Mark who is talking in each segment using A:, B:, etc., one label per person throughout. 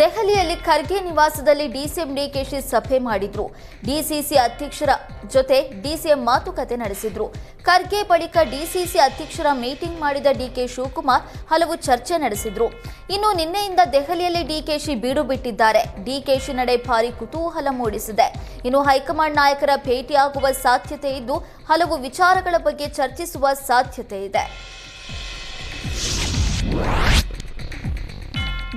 A: ದೆಹಲಿಯಲ್ಲಿ ಖರ್ಗೆ ನಿವಾಸದಲ್ಲಿ ಡಿಸಿಎಂ ಡಿಕೆಶಿ ಸಭೆ ಮಾಡಿದ್ರು. ಡಿಸಿಸಿ ಅಧ್ಯಕ್ಷರ ಜೊತೆ ಡಿಸಿಎಂ ಮಾತುಕತೆ ನಡೆಸಿದ್ರು. ಖರ್ಗೆ ಬಳಿಕ ಡಿಸಿಸಿ ಅಧ್ಯಕ್ಷರ ಮೀಟಿಂಗ್ ಮಾಡಿದ ಡಿಕೆ ಶಿವಕುಮಾರ್ ಹಲವು ಚರ್ಚೆ ನಡೆಸಿದ್ರು. ಇನ್ನು ನಿನ್ನೆಯಿಂದ ದೆಹಲಿಯಲ್ಲಿ ಡಿಕೆಶಿ ಬೀಡು ಬಿಟ್ಟಿದ್ದಾರೆ. ಡಿಕೆಶಿ ನಡೆ ಭಾರಿ ಕುತೂಹಲ ಮೂಡಿಸಿದೆ. ಇನ್ನು ಹೈಕಮಾಂಡ್ ನಾಯಕರ ಭೇಟಿಯಾಗುವ ಸಾಧ್ಯತೆ ಇದ್ದು ಹಲವು ವಿಚಾರಗಳ ಬಗ್ಗೆ ಚರ್ಚಿಸುವ ಸಾಧ್ಯತೆ ಇದೆ.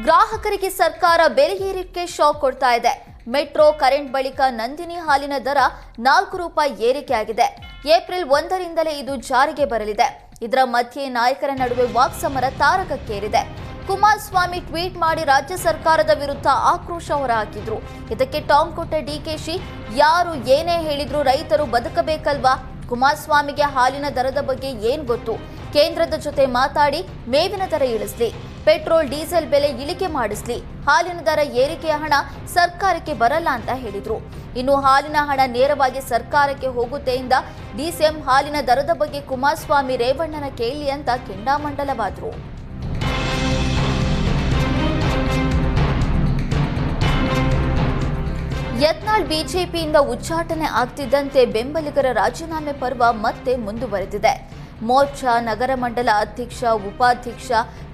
A: ಗ್ರಾಹಕರಿಗೆ ಸರ್ಕಾರ ಬೆಲೆ ಏರಿಕೆ ಶಾಕ್ ಕೊಡ್ತಾ ಇದೆ. ಮೆಟ್ರೋ ಕರೆಂಟ್ ಬಳಿಕ ನಂದಿನಿ ಹಾಲಿನ ದರ ₹4 ಏರಿಕೆಯಾಗಿದೆ. ಏಪ್ರಿಲ್ 1ರಿಂದಲೇ ಇದು ಜಾರಿಗೆ ಬರಲಿದೆ. ಇದರ ಮಧ್ಯೆ ನಾಯಕರ ನಡುವೆ ವಾಕ್ಸಮರ ತಾರಕಕ್ಕೇರಿದೆ. ಕುಮಾರಸ್ವಾಮಿ ಟ್ವೀಟ್ ಮಾಡಿ ರಾಜ್ಯ ಸರ್ಕಾರದ ವಿರುದ್ಧ ಆಕ್ರೋಶ ಹೊರಹಾಕಿದ್ರು. ಇದಕ್ಕೆ ಟಾಂಗ್ ಕೊಟ್ಟ ಡಿಕೆಶಿ, ಯಾರು ಏನೇ ಹೇಳಿದ್ರು ರೈತರು ಬದುಕಬೇಕಲ್ವಾ? ಕುಮಾರಸ್ವಾಮಿಗೆ ಹಾಲಿನ ದರದ ಬಗ್ಗೆ ಏನ್ ಗೊತ್ತು? ಕೇಂದ್ರದ ಜೊತೆ ಮಾತಾಡಿ ಮೇವಿನ ದರ ಇಳಿಸ್ಲಿ, ಪೆಟ್ರೋಲ್ ಡೀಸೆಲ್ ಬೆಲೆ ಇಳಿಕೆ ಮಾಡಿಸ್ಲಿ, ಹಾಲಿನ ದರ ಏರಿಕೆಯ ಹಣ ಸರ್ಕಾರಕ್ಕೆ ಬರಲ್ಲ ಅಂತ ಹೇಳಿದ್ರು. ಇನ್ನು ಹಾಲಿನ ಹಣ ನೇರವಾಗಿ ಸರ್ಕಾರಕ್ಕೆ ಹೋಗುತ್ತೆ ಎಂದ ಡಿಸಿಎಂ ಹಾಲಿನ ದರದ ಬಗ್ಗೆ ಕುಮಾರಸ್ವಾಮಿ ರೇವಣ್ಣನ ಕೇಳಿ ಅಂತ ಕೆಂಡಾಮಂಡಲವಾದ್ರು. ಯತ್ನಾಳ್ ಬಿಜೆಪಿಯಿಂದ ಉಚ್ಚಾಟನೆ ಆಗ್ತಿದ್ದಂತೆ ಬೆಂಬಲಿಗರ ರಾಜೀನಾಮೆ ಪರ್ವ ಮತ್ತೆ ಮುಂದುವರೆದಿದೆ. ಮೋರ್ಚಾ ನಗರ ಮಂಡಲ ಅಧ್ಯಕ್ಷ, ಉಪಾಧ್ಯಕ್ಷ,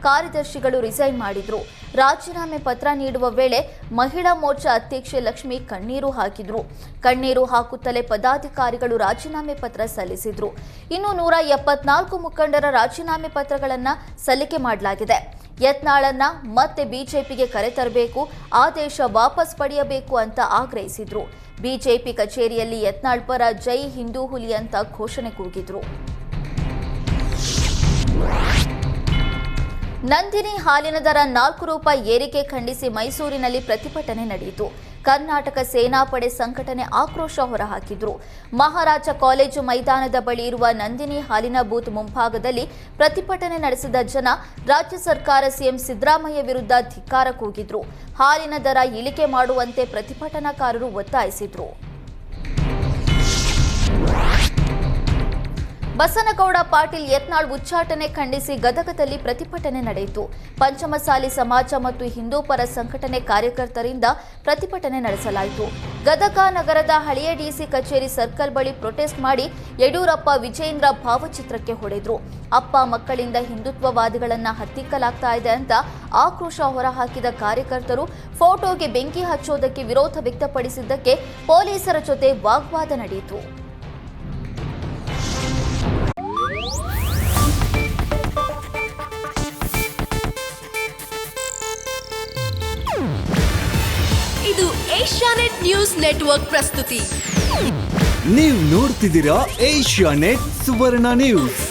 A: ಕಾರ್ಯದರ್ಶಿಗಳು ರಿಸೈನ್ ಮಾಡಿದ್ರು. ರಾಜೀನಾಮೆ ಪತ್ರ ನೀಡುವ ವೇಳೆ ಮಹಿಳಾ ಮೋರ್ಚಾ ಅಧ್ಯಕ್ಷೆ ಲಕ್ಷ್ಮಿ ಕಣ್ಣೀರು ಹಾಕಿದ್ರು. ಕಣ್ಣೀರು ಹಾಕುತ್ತಲೇ ಪದಾಧಿಕಾರಿಗಳು ರಾಜೀನಾಮೆ ಪತ್ರ ಸಲ್ಲಿಸಿದ್ರು. ಇನ್ನು 174 ಮುಖಂಡರ ರಾಜೀನಾಮೆ ಪತ್ರಗಳನ್ನು ಸಲ್ಲಿಕೆ ಮಾಡಲಾಗಿದೆ. ಯತ್ನಾಳನ್ನ ಮತ್ತೆ ಬಿಜೆಪಿಗೆ ಕರೆತರಬೇಕು, ಆದೇಶ ವಾಪಸ್ ಪಡೆಯಬೇಕು ಅಂತ ಆಗ್ರಹಿಸಿದ್ರು. ಬಿಜೆಪಿ ಕಚೇರಿಯಲ್ಲಿ ಯತ್ನಾಳ್ ಪರ ಜೈ ಹಿಂದೂ ಹುಲಿ ಅಂತ ಘೋಷಣೆ ಕೂಗಿದ್ರು. ನಂದಿನಿ ಹಾಲಿನ ದರ ₹4 ಏರಿಕೆ ಖಂಡಿಸಿ ಮೈಸೂರಿನಲ್ಲಿ ಪ್ರತಿಭಟನೆ ನಡೆಯಿತು. ಕರ್ನಾಟಕ ಸೇನಾಪಡೆ ಸಂಘಟನೆ ಆಕ್ರೋಶ ಹೊರಹಾಕಿದ್ರು. ಮಹಾರಾಜ ಕಾಲೇಜು ಮೈದಾನದ ಬಳಿ ಇರುವ ನಂದಿನಿ ಹಾಲಿನ ಬೂತ್ ಮುಂಭಾಗದಲ್ಲಿ ಪ್ರತಿಭಟನೆ ನಡೆಸಿದ ಜನ ರಾಜ್ಯ ಸರ್ಕಾರ ಸಿಎಂ ಸಿದ್ದರಾಮಯ್ಯ ವಿರುದ್ಧ ಧಿಕ್ಕಾರ ಕೂಗಿದ್ರು. ಹಾಲಿನ ದರ ಇಳಿಕೆ ಮಾಡುವಂತೆ ಪ್ರತಿಭಟನಾಕಾರರು ಒತ್ತಾಯಿಸಿದ್ರು. ಬಸನಗೌಡ ಪಾಟೀಲ್ ಯತ್ನಾಳ್ ಉಚ್ಚಾಟನೆ ಖಂಡಿಸಿ ಗದಗದಲ್ಲಿ ಪ್ರತಿಭಟನೆ ನಡೆಯಿತು. ಪಂಚಮಸಾಲಿ ಸಮಾಜ ಮತ್ತು ಹಿಂದೂ ಪರ ಸಂಘಟನೆ ಕಾರ್ಯಕರ್ತರಿಂದ ಪ್ರತಿಭಟನೆ ನಡೆಸಲಾಯಿತು. ಗದಗ ನಗರದ ಹಳೆಯ ಡಿಸಿ ಕಚೇರಿ ಸರ್ಕಲ್ ಬಳಿ ಪ್ರೊಟೆಸ್ಟ್ ಮಾಡಿ ಯಡಿಯೂರಪ್ಪ ವಿಜಯೇಂದ್ರ ಭಾವಚಿತ್ರಕ್ಕೆ ಹೊಡೆದ್ರು. ಅಪ್ಪ ಮಕ್ಕಳಿಂದ ಹಿಂದುತ್ವವಾದಿಗಳನ್ನ ಹತ್ತಿಕ್ಕಲಾಗ್ತಾ ಇದೆ ಅಂತ ಆಕ್ರೋಶ ಹೊರಹಾಕಿದ ಕಾರ್ಯಕರ್ತರು ಫೋಟೋಗೆ ಬೆಂಕಿ ಹಚ್ಚೋದಕ್ಕೆ ವಿರೋಧ ವ್ಯಕ್ತಪಡಿಸಿದ್ದಕ್ಕೆ ಪೊಲೀಸರ ಜೊತೆ ವಾಗ್ವಾದ ನಡೆಯಿತು.
B: ಇದು ಏಷ್ಯಾನೆಟ್ ನ್ಯೂಸ್ ನೆಟ್ವರ್ಕ್ ಪ್ರಸ್ತುತಿ.
C: ನೀವು ನೋಡ್ತಿದ್ದೀರಾ ಏಷ್ಯಾನೆಟ್ ಸುವರ್ಣ ನ್ಯೂಸ್.